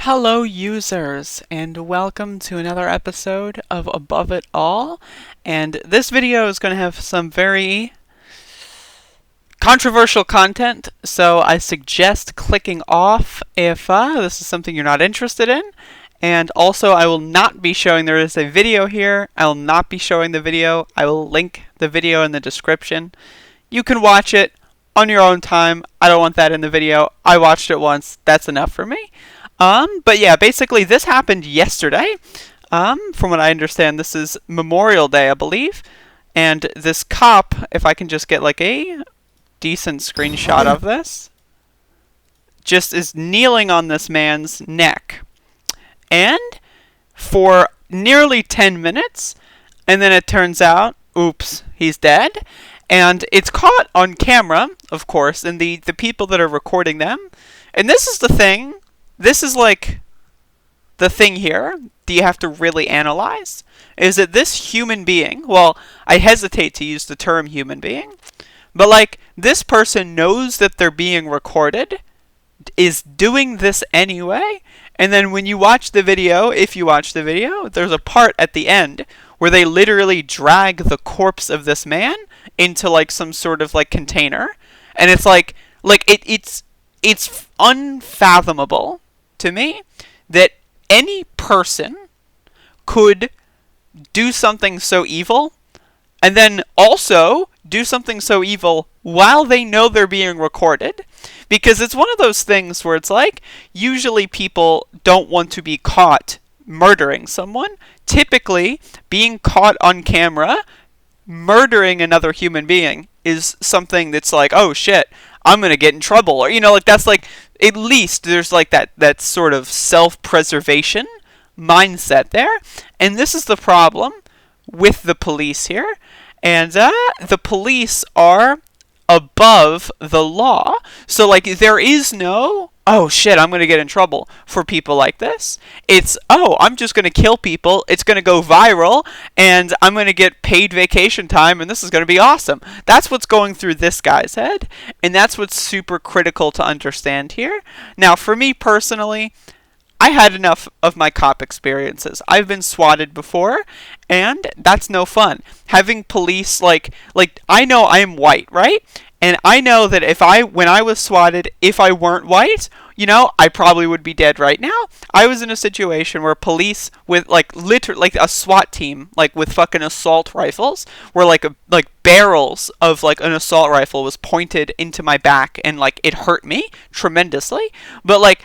Hello users, and welcome to another episode of Above It All. And this video is going to have some very controversial content, so I suggest clicking off if this is something you're not interested in. And also, I will not be showing, there is a video here, I will not be showing the video. I will link the video in the description. You can watch it on your own time. I don't want that in the video. I watched it once, that's enough for me. But yeah, basically this happened yesterday. From what I understand, this is Memorial Day, I believe. And this cop, if I can just get like a decent screenshot of this, just is kneeling on this man's neck. And for nearly 10 minutes, and then it turns out, oops, he's dead. And it's caught on camera, of course, and the people that are recording them. And this is the thing. This is like the thing here that you have to really analyze, is that this human being, well, I hesitate to use the term human being, but like this person knows that they're being recorded, is doing this anyway, and then when you watch the video, if you watch the video, there's a part at the end where they literally drag the corpse of this man into like some sort of like container, and it's it's unfathomable to me that any person could do something so evil and then also do something so evil while they know they're being recorded. Because it's one of those things where it's like, usually people don't want to be caught murdering someone. Typically, being caught on camera murdering another human being is something that's like, oh shit, I'm gonna get in trouble, or like that's like, at least there's like that sort of self-preservation mindset there. And this is the problem with the police here, and the police are above the law. So like there is no, oh shit, I'm gonna get in trouble for people like this. It's, oh, I'm just gonna kill people, it's gonna go viral, and I'm gonna get paid vacation time, and this is gonna be awesome. That's what's going through this guy's head, and that's what's super critical to understand here. Now, for me personally, I had enough of my cop experiences. I've been swatted before, and that's no fun. Having police, like I know I am white, right? And I know that when I was swatted, if I weren't white, I probably would be dead right now. I was in a situation where police with literally like a SWAT team, like with fucking assault rifles, where like barrels of like an assault rifle was pointed into my back, and like it hurt me tremendously. But like,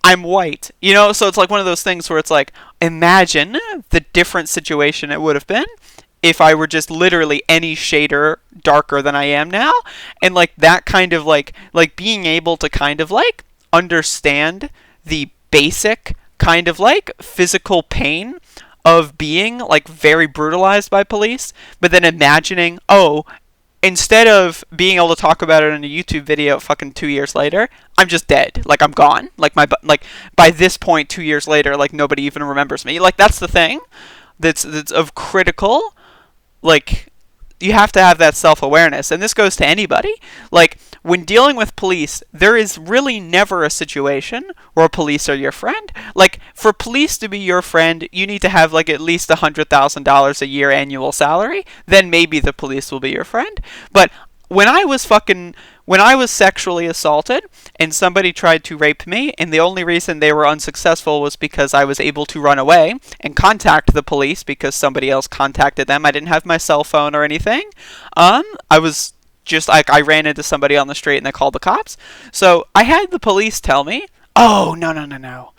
I'm white, so it's like one of those things where it's like, imagine the different situation it would have been if I were just literally any shader darker than I am now. And like that kind of like being able to kind of like understand the basic kind of like physical pain of being like very brutalized by police, but then imagining, oh, instead of being able to talk about it in a YouTube video fucking 2 years later, I'm just dead. Like, I'm gone. Like, by this point, 2 years later, like, nobody even remembers me. Like, that's the thing that's of critical, like, you have to have that self-awareness. And this goes to anybody. Like, when dealing with police, there is really never a situation where police are your friend. Like, for police to be your friend, you need to have like at least $100,000 a year annual salary. Then maybe the police will be your friend. But when I was sexually assaulted and somebody tried to rape me, and the only reason they were unsuccessful was because I was able to run away and contact the police because somebody else contacted them. I didn't have my cell phone or anything. I was just like, I ran into somebody on the street and they called the cops. So I had the police tell me, oh, no.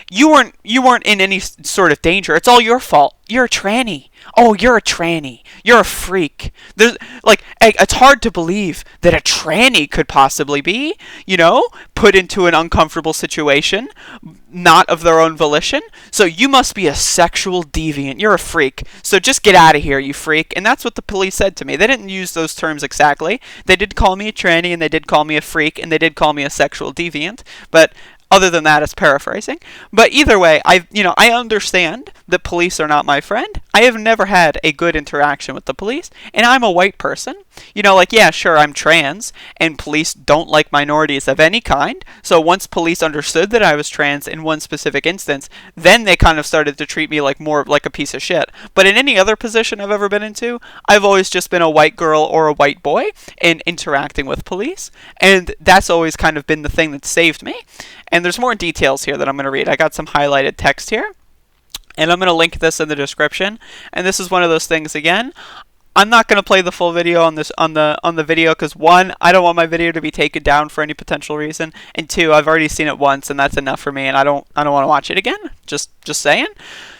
You weren't in any sort of danger. It's all your fault. You're a tranny. Oh, you're a tranny. You're a freak. It's hard to believe that a tranny could possibly be, put into an uncomfortable situation, not of their own volition. So you must be a sexual deviant. You're a freak. So just get out of here, you freak. And that's what the police said to me. They didn't use those terms exactly. They did call me a tranny, and they did call me a freak, and they did call me a sexual deviant. But other than that, it's paraphrasing. But either way, I understand that police are not my friend. I have never had a good interaction with the police, and I'm a white person. You know, like, yeah, sure, I'm trans, and police don't like minorities of any kind. So once police understood that I was trans in one specific instance, then they kind of started to treat me like more like a piece of shit. But in any other position I've ever been into, I've always just been a white girl or a white boy in interacting with police, and that's always kind of been the thing that saved me. And there's more details here that I'm going to read. I got some highlighted text here, and I'm going to link this in the description. And this is one of those things again. I'm not going to play the full video on this on the video because, one, I don't want my video to be taken down for any potential reason, and two, I've already seen it once and that's enough for me, and I don't want to watch it again. Just saying.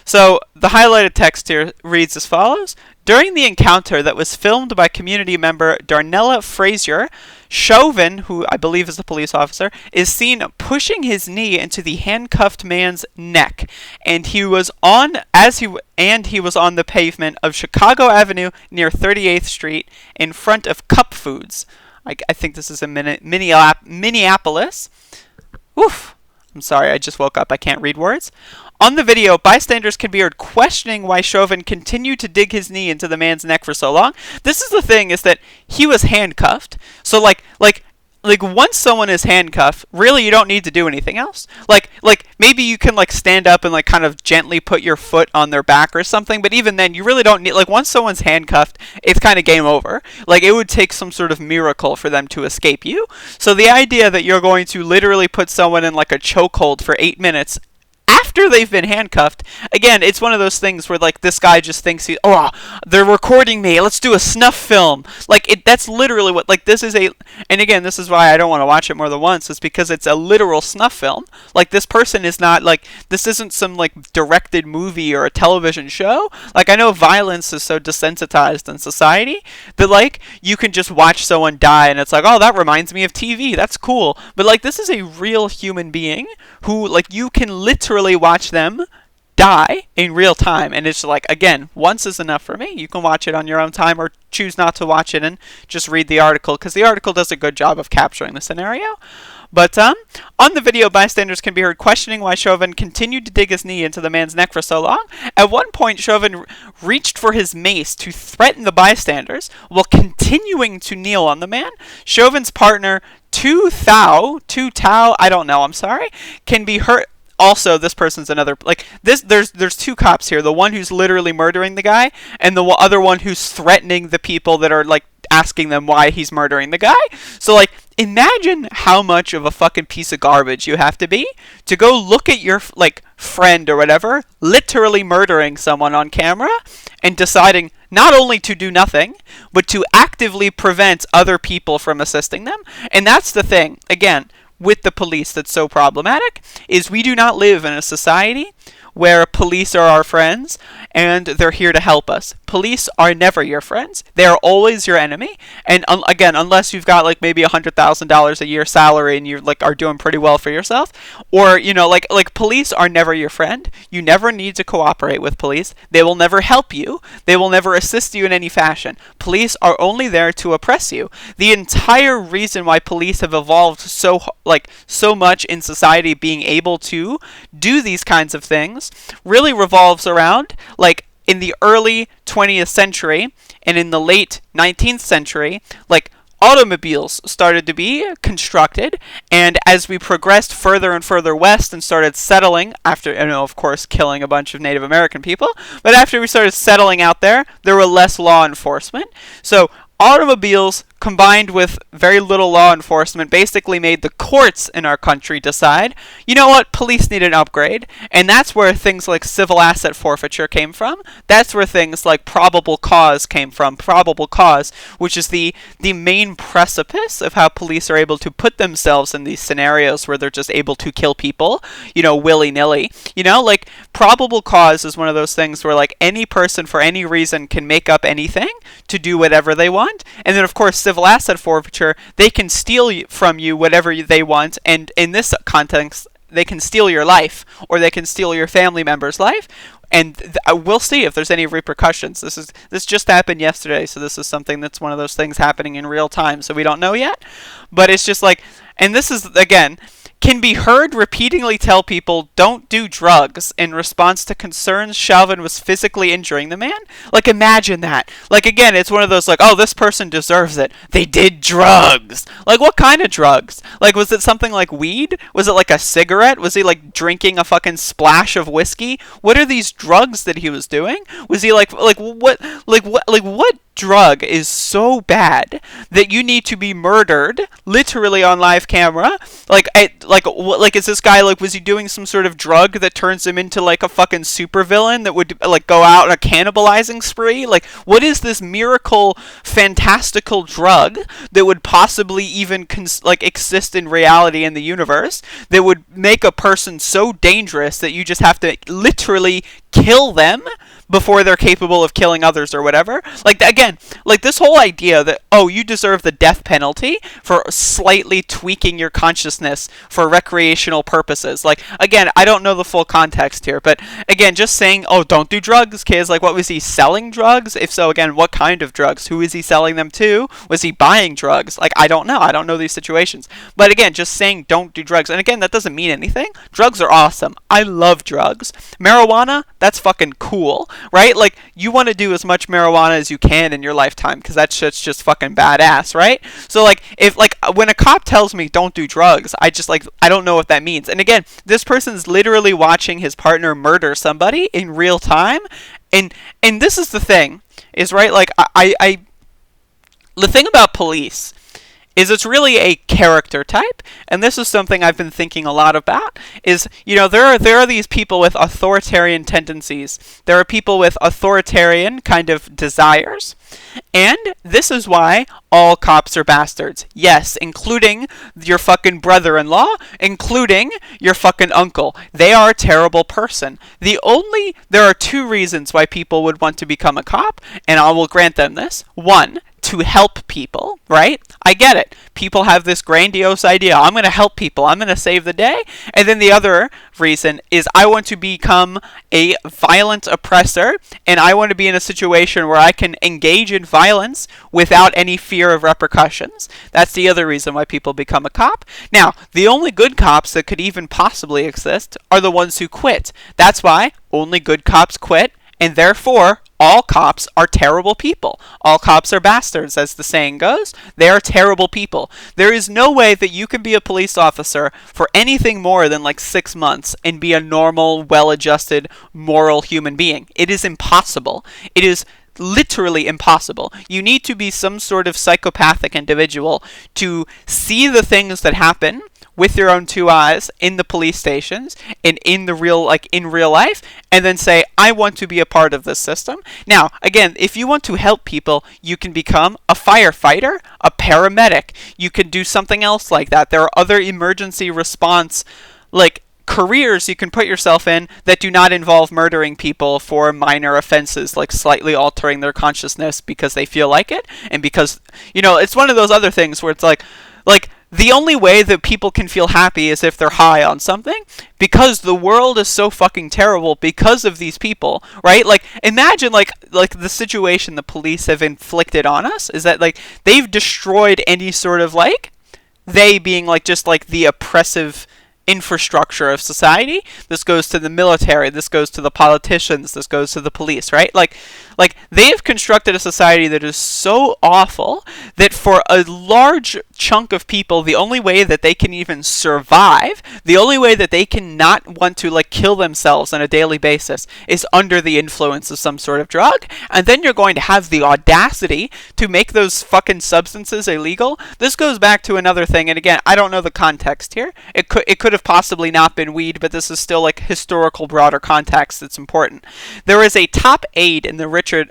So the highlighted text here reads as follows: during the encounter that was filmed by community member Darnella Frazier, Chauvin, who I believe is the police officer, is seen pushing his knee into the handcuffed man's neck, and he was on the pavement of Chicago Avenue near 38th Street in front of Cup Foods. I think this is in Minneapolis. Oof. I'm sorry, I just woke up. I can't read words. On the video, bystanders can be heard questioning why Chauvin continued to dig his knee into the man's neck for so long. This is the thing, is that he was handcuffed. So like once someone is handcuffed, really you don't need to do anything else. Like maybe you can like stand up and like kind of gently put your foot on their back or something, but even then you really don't need, like, once someone's handcuffed, it's kind of game over. Like, it would take some sort of miracle for them to escape you. So the idea that you're going to literally put someone in like a chokehold for 8 minutes after they've been handcuffed, again, it's one of those things where, like, this guy just thinks they're recording me, let's do a snuff film. Like, that's literally what, like, this is and again, this is why I don't want to watch it more than once, is because it's a literal snuff film. Like, this person is not, like, this isn't some, like, directed movie or a television show. Like, I know violence is so desensitized in society that, like, you can just watch someone die and it's like, oh, that reminds me of TV, that's cool. But, like, this is a real human being who, like, you can literally watch them die in real time, and it's like, again, once is enough for me. You can watch it on your own time or choose not to watch it and just read the article, because the article does a good job of capturing the scenario. But on the video, bystanders can be heard questioning why Chauvin continued to dig his knee into the man's neck for so long. At one point, Chauvin reached for his mace to threaten the bystanders while continuing to kneel on the man. Chauvin's partner, Tu Tao, I don't know, I'm sorry, can be heard. Also, this person's another, like, this, there's two cops here. The one who's literally murdering the guy, and the other one who's threatening the people that are, like, asking them why he's murdering the guy. So, like, imagine how much of a fucking piece of garbage you have to be to go look at your, like, friend or whatever literally murdering someone on camera and deciding not only to do nothing, but to actively prevent other people from assisting them. And that's the thing, again, with the police that's so problematic, is we do not live in a society where police are our friends and they're here to help us. Police are never your friends. They are always your enemy. And again, unless you've got like maybe $100,000 a year salary and you like are doing pretty well for yourself, or you know, like police are never your friend. You never need to cooperate with police. They will never help you. They will never assist you in any fashion. Police are only there to oppress you. The entire reason why police have evolved so much in society, being able to do these kinds of things, really revolves around, like, in the early 20th century and in the late 19th century, like, automobiles started to be constructed, and as we progressed further and further west and started settling, after, you know, of course, killing a bunch of Native American people, but after we started settling out there were less law enforcement. So automobiles combined with very little law enforcement basically made the courts in our country decide, you know what, police need an upgrade. And that's where things like civil asset forfeiture came from. That's where things like probable cause came from. Probable cause, which is the main precipice of how police are able to put themselves in these scenarios where they're just able to kill people, you know, willy-nilly. You know, like, probable cause is one of those things where, like, any person for any reason can make up anything to do whatever they want. And then, of course, civil asset forfeiture, they can steal from you whatever they want, and in this context, they can steal your life, or they can steal your family member's life, and we'll see if there's any repercussions. This just happened yesterday, so this is something that's one of those things happening in real time, so we don't know yet, but it's just like, and this is, again, can be heard repeatedly tell people don't do drugs in response to concerns Chauvin was physically injuring the man. Like, imagine that. Like, again, it's one of those, like, oh, this person deserves it. They did drugs. Like, what kind of drugs? Like, was it something like weed? Was it like a cigarette? Was he, like, drinking a fucking splash of whiskey? What are these drugs that he was doing? Was he, like what drug is so bad that you need to be murdered literally on live camera? Like is this guy, like, was he doing some sort of drug that turns him into like a fucking supervillain that would like go out on a cannibalizing spree? Like, what is this miracle fantastical drug that would possibly even exist in reality in the universe that would make a person so dangerous that you just have to literally kill them before they're capable of killing others or whatever? Like, again, like this whole idea that, oh, you deserve the death penalty for slightly tweaking your consciousness for recreational purposes. Like, again, I don't know the full context here, but again, just saying, oh, don't do drugs, kids. Like, what, was he selling drugs? If so, again, what kind of drugs? Who is he selling them to? Was he buying drugs? Like, I don't know. I don't know these situations. But again, just saying don't do drugs. And again, that doesn't mean anything. Drugs are awesome. I love drugs. Marijuana, that's fucking cool. Right? Like, you want to do as much marijuana as you can in your lifetime, because that shit's just fucking badass, right? So, like, if, like, when a cop tells me don't do drugs, I just, like, I don't know what that means. And again, this person's literally watching his partner murder somebody in real time, and this is the thing, is, right, like, the thing about police is it's really a character type, and this is something I've been thinking a lot about, is, you know, there are these people with authoritarian tendencies. There are people with authoritarian kind of desires, and this is why all cops are bastards. Yes, including your fucking brother-in-law, including your fucking uncle. They are a terrible person. There are two reasons why people would want to become a cop, and I will grant them this. One, to help people, right? I get it. People have this grandiose idea. I'm going to help people. I'm going to save the day. And then the other reason is I want to become a violent oppressor, and I want to be in a situation where I can engage in violence without any fear of repercussions. That's the other reason why people become a cop. Now, the only good cops that could even possibly exist are the ones who quit. That's why only good cops quit, and therefore all cops are terrible people. All cops are bastards, as the saying goes. They are terrible people. There is no way that you can be a police officer for anything more than like 6 months and be a normal, well-adjusted, moral human being. It is impossible. It is literally impossible. You need to be some sort of psychopathic individual to see the things that happen with your own two eyes in the police stations and in real life, and then say, I want to be a part of this system. Now, again, if you want to help people, you can become a firefighter, a paramedic. You can do something else like that. There are other emergency response, like, careers you can put yourself in that do not involve murdering people for minor offenses, like slightly altering their consciousness because they feel like it, and because, you know, it's one of those other things where it's like the only way that people can feel happy is if they're high on something, because the world is so fucking terrible because of these people, right? Like, imagine, like the situation the police have inflicted on us is that, like, they've destroyed any sort of, like, they being, like, just, like, the oppressive infrastructure of society. This goes to the military, this goes to the politicians, this goes to the police, right? Like they've constructed a society that is so awful that for a large chunk of people, the only way that they can even survive, the only way that they can not want to, like, kill themselves on a daily basis is under the influence of some sort of drug. And then you're going to have the audacity to make those fucking substances illegal. This goes back to another thing, and again, I don't know the context here. It could have possibly not been weed, but this is still, like, historical broader context that's important. There is a top aide in the Richard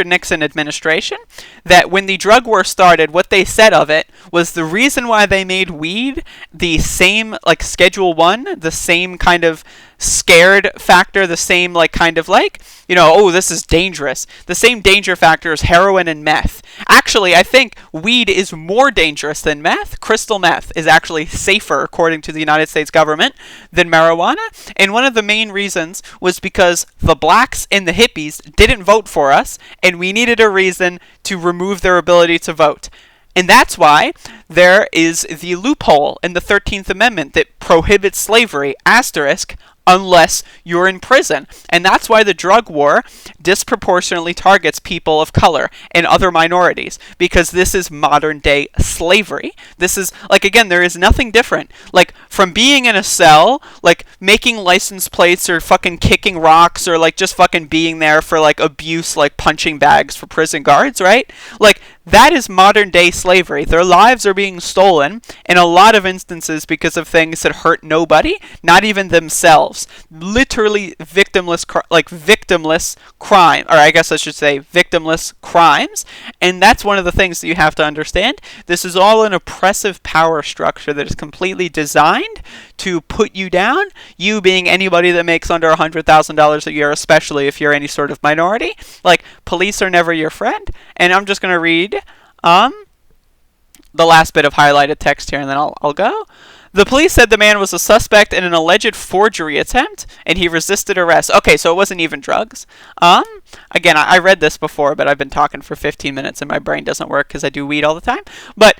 Nixon administration that when the drug war started, what they said of it was the reason why they made weed the same, like, Schedule 1, the same kind of scared factor, the same, like, kind of, like, you know, oh, this is dangerous. The same danger factor as heroin and meth. Actually, I think weed is more dangerous than meth. Crystal meth is actually safer, according to the United States government, than marijuana. And one of the main reasons was because the blacks and the hippies didn't vote for us, and we needed a reason to remove their ability to vote. And that's why there is the loophole in the 13th Amendment that prohibits slavery, asterisk, unless you're in prison. And that's why the drug war disproportionately targets people of color and other minorities, because this is modern day slavery. This is, like, again, there is nothing different. Like, from being in a cell, like, making license plates or fucking kicking rocks or, like, just fucking being there for, like, abuse, like punching bags for prison guards, right? Like, that is modern day slavery. Their lives are being stolen in a lot of instances because of things that hurt nobody, not even themselves. Literally victimless crime, or I guess I should say victimless crimes. And that's one of the things that you have to understand. This is all an oppressive power structure that is completely designed to put you down, you being anybody that makes under $100,000 a year, especially if you're any sort of minority. Like, police are never your friend. And I'm just going to read the last bit of highlighted text here, and then I'll go. The police said the man was a suspect in an alleged forgery attempt, and he resisted arrest. Okay, so it wasn't even drugs. Again, I read this before, but I've been talking for 15 minutes, and my brain doesn't work because I do weed all the time. But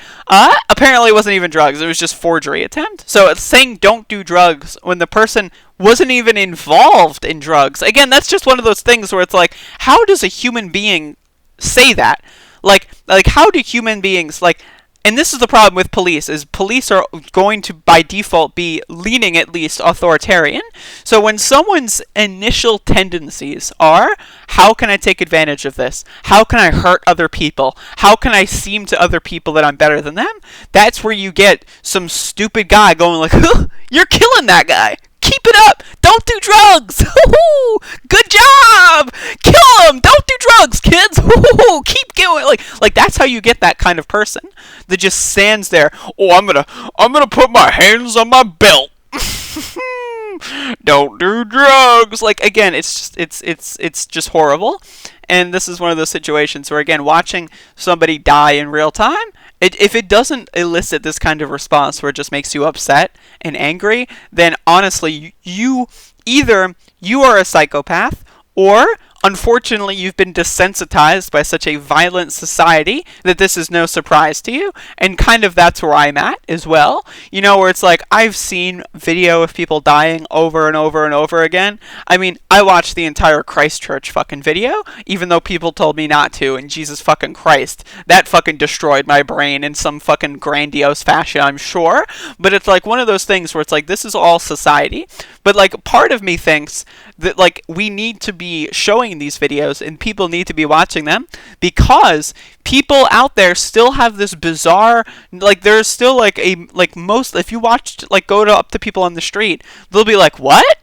apparently it wasn't even drugs. It was just forgery attempt. So it's saying don't do drugs when the person wasn't even involved in drugs. Again, that's just one of those things where it's like, how does a human being say that? Like how do human beings, like, and this is the problem with police, is police are going to, by default, be leaning at least authoritarian. So when someone's initial tendencies are, how can I take advantage of this? How can I hurt other people? How can I seem to other people that I'm better than them? That's where you get some stupid guy going like, you're killing that guy. Keep it up. Don't do drugs. Good job. Kill him. Don't do drugs, kids. Keep going. Like that's how you get that kind of person that just stands there. Oh, I'm gonna put my hands on my belt. Don't do drugs. Like, again, it's just horrible. And this is one of those situations where, again, watching somebody die in real time, if it doesn't elicit this kind of response where it just makes you upset and angry, then honestly, you are a psychopath, or unfortunately you've been desensitized by such a violent society that this is no surprise to you. And kind of that's where I'm at as well. You know, where it's like, I've seen video of people dying over and over and over again. I mean, I watched the entire Christchurch fucking video, even though people told me not to, and Jesus fucking Christ, that fucking destroyed my brain in some fucking grandiose fashion, I'm sure. But it's like one of those things where it's like, this is all society. But like, part of me thinks that like we need to be showing these videos and people need to be watching them, because people out there still have this bizarre, like, there's still like most, if you watch, like, go up to people on the street, they'll be like, what?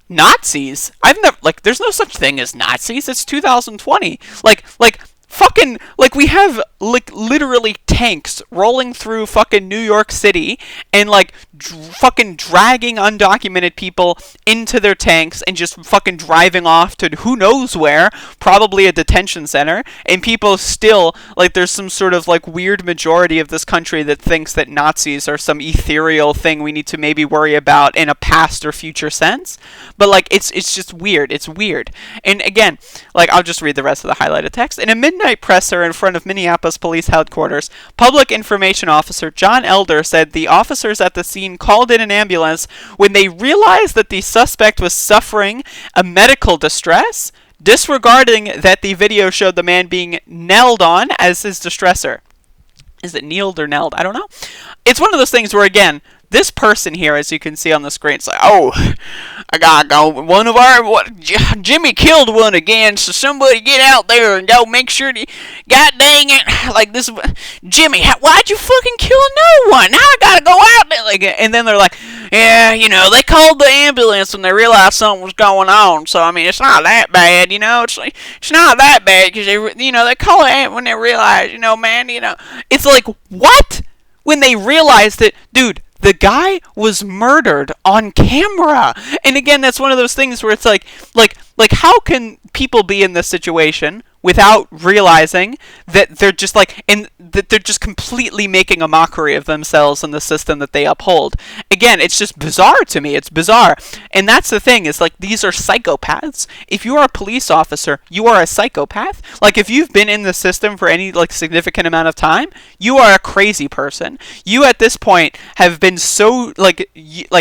Nazis? I've never, like, there's no such thing as Nazis. It's 2020. Like fucking, like, we have, like, literally tanks rolling through fucking New York City and, like, fucking dragging undocumented people into their tanks and just fucking driving off to who knows where, probably a detention center, and people still, like, there's some sort of, like, weird majority of this country that thinks that Nazis are some ethereal thing we need to maybe worry about in a past or future sense. But, like, it's just weird. It's weird. And again, like, I'll just read the rest of the highlighted text. In a midnight presser in front of Minneapolis police headquarters, Public Information Officer John Elder said the officers at the scene called in an ambulance when they realized that the suspect was suffering a medical distress, disregarding that the video showed the man being knelled on as his distressor. Is it kneeled or knelled? I don't know. It's one of those things where, again, this person here, as you can see on the screen, it's like, oh, I gotta go. Jimmy killed one again, so somebody get out there and go make sure to, god dang it, like this, Jimmy, why'd you fucking kill another one? Now I gotta go out there, like, and then they're like, yeah, you know, they called the ambulance when they realized something was going on, so I mean, it's not that bad, you know, it's not that bad, because they call it when they realize, man, it's like, what? When they realized that, dude, the guy was murdered on camera. And again, that's one of those things where it's like how can people be in this situation without realizing that they're just like, and that they're just completely making a mockery of themselves and the system that they uphold. Again, it's just bizarre to me. It's bizarre. And that's the thing, is like, these are psychopaths. If you are a police officer, you are a psychopath. Like, if you've been in the system for any like significant amount of time, you are a crazy person. You at this point have been so like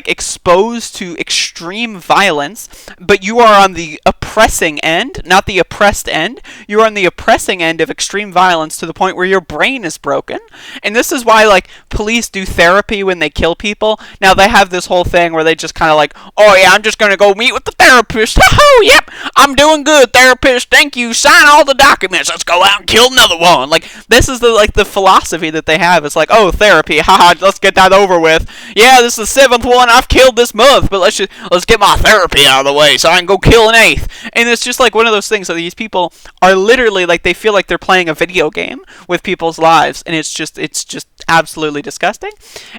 exposed to extreme violence, but you are on the oppressing end, not the oppressed end. You're on the oppressing end of extreme violence to the point where your brain is broken. And this is why, like, police do therapy when they kill people. Now, they have this whole thing where they just kind of like, oh yeah, I'm just going to go meet with the therapist. Oh, yep, I'm doing good, therapist. Thank you. Sign all the documents. Let's go out and kill another one. Like, this is the philosophy that they have. It's like, oh, therapy. Haha, let's get that over with. Yeah, this is the 7th one I've killed this month, but let's get my therapy out of the way so I can go kill an 8th. And it's just like one of those things that these people are literally like, they feel like they're playing a video game with people's lives, and it's just absolutely disgusting.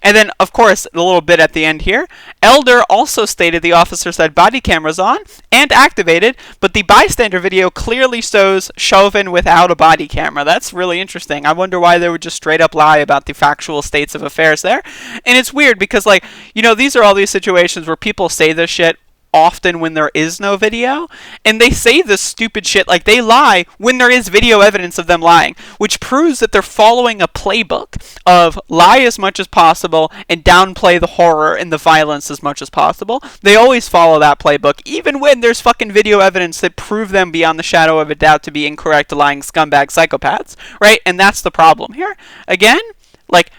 And then, of course, a little bit at the end here, Elder also stated the officers had body cameras on and activated, but the bystander video clearly shows Chauvin without a body camera. That's really interesting. I wonder why they would just straight up lie about the factual states of affairs there. And it's weird because, like, you know, these are all these situations where people say this shit often when there is no video, and they say this stupid shit, like they lie when there is video evidence of them lying, which proves that they're following a playbook of lie as much as possible and downplay the horror and the violence as much as possible. They always follow that playbook, even when there's fucking video evidence that prove them beyond the shadow of a doubt to be incorrect, lying scumbag psychopaths, right? And that's the problem here. Again, like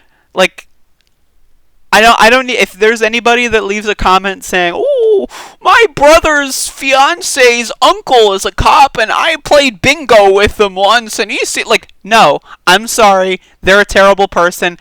I don't need, if there's anybody that leaves a comment saying, oh, my brother's fiance's uncle is a cop and I played bingo with them once and he's like, no, I'm sorry, they're a terrible person.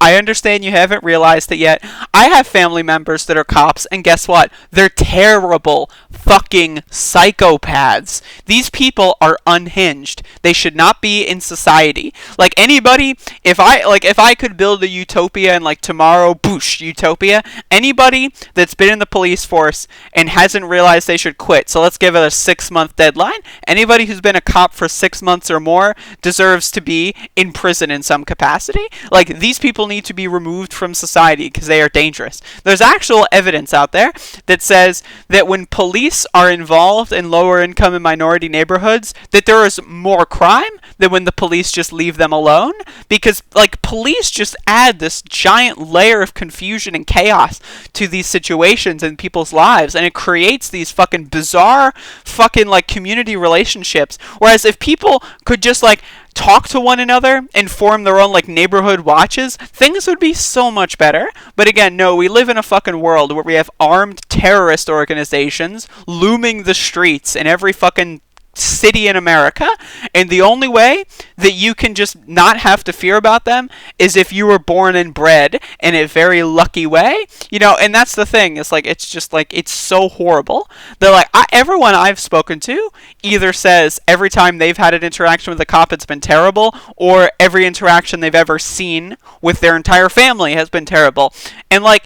I understand you haven't realized it yet. I have family members that are cops, and guess what? They're terrible fucking psychopaths. These people are unhinged. They should not be in society. Like, anybody, if I could build a utopia and like tomorrow, boosh, utopia, anybody that's been in the police force and hasn't realized they should quit, so let's give it a 6-month deadline. Anybody who's been a cop for 6 months or more deserves to be in prison in some capacity. Like, these people need to be removed from society because they are dangerous. There's actual evidence out there that says that when police are involved in lower income and minority neighborhoods, that there is more crime than when the police just leave them alone, because like police just add this giant layer of confusion and chaos to these situations in people's lives, and it creates these fucking bizarre fucking like community relationships. Whereas if people could just like talk to one another and form their own like neighborhood watches, things would be so much better. But again, no, we live in a fucking world where we have armed terrorist organizations looming the streets in every fucking city in America, and the only way that you can just not have to fear about them is if you were born and bred in a very lucky way, you know. And that's the thing, it's like, it's just like, it's so horrible. They're like, everyone I've spoken to either says every time they've had an interaction with a cop it's been terrible, or every interaction they've ever seen with their entire family has been terrible. And like,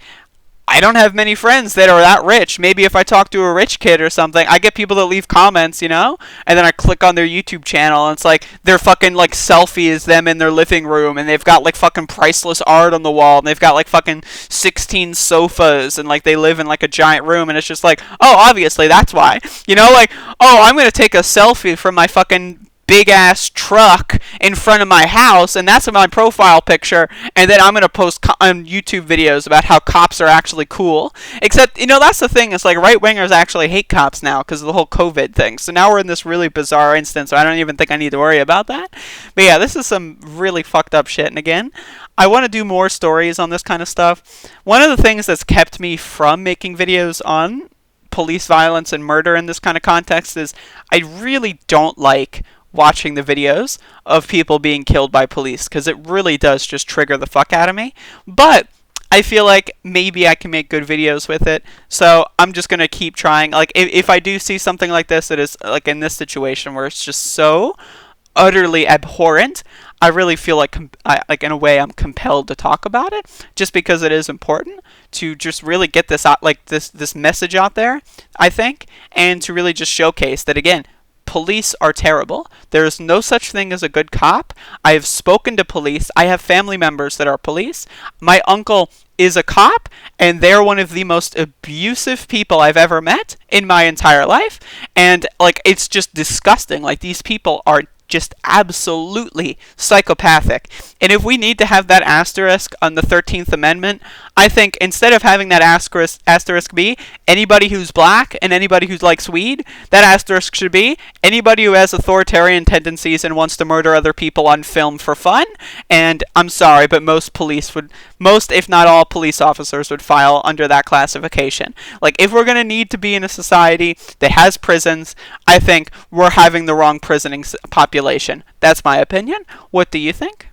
I don't have many friends that are that rich. Maybe if I talk to a rich kid or something, I get people that leave comments, you know? And then I click on their YouTube channel, and it's like, their fucking, like, selfie is them in their living room, and they've got, like, fucking priceless art on the wall, and they've got, like, fucking 16 sofas, and, like, they live in, like, a giant room, and it's just like, oh, obviously, that's why. You know, like, oh, I'm gonna take a selfie from my fucking big ass truck in front of my house, and that's my profile picture, and then I'm gonna post on YouTube videos about how cops are actually cool. Except, you know, that's the thing, it's like right wingers actually hate cops now because of the whole COVID thing. So now we're in this really bizarre instance, so I don't even think I need to worry about that. But yeah, this is some really fucked up shit. And again, I want to do more stories on this kind of stuff. One of the things that's kept me from making videos on police violence and murder in this kind of context is I really don't like watching the videos of people being killed by police, because it really does just trigger the fuck out of me. But I feel like maybe I can make good videos with it, so I'm just gonna keep trying. Like, if I do see something like this that is like in this situation where it's just so utterly abhorrent, I really feel like in a way I'm compelled to talk about it, just because it is important to just really get this out, like this message out there, I think, and to really just showcase that, again, police are terrible. There is no such thing as a good cop. I have spoken to police. I have family members that are police. My uncle is a cop, and they're one of the most abusive people I've ever met in my entire life. And, like, it's just disgusting. Like, these people are just absolutely psychopathic. And if we need to have that asterisk on the 13th Amendment, I think instead of having that asterisk be anybody who's black and anybody who likes weed, that asterisk should be anybody who has authoritarian tendencies and wants to murder other people on film for fun. And I'm sorry, but most, if not all, police officers would file under that classification. Like, if we're going to need to be in a society that has prisons, I think we're having the wrong prisoning population. That's my opinion. What do you think?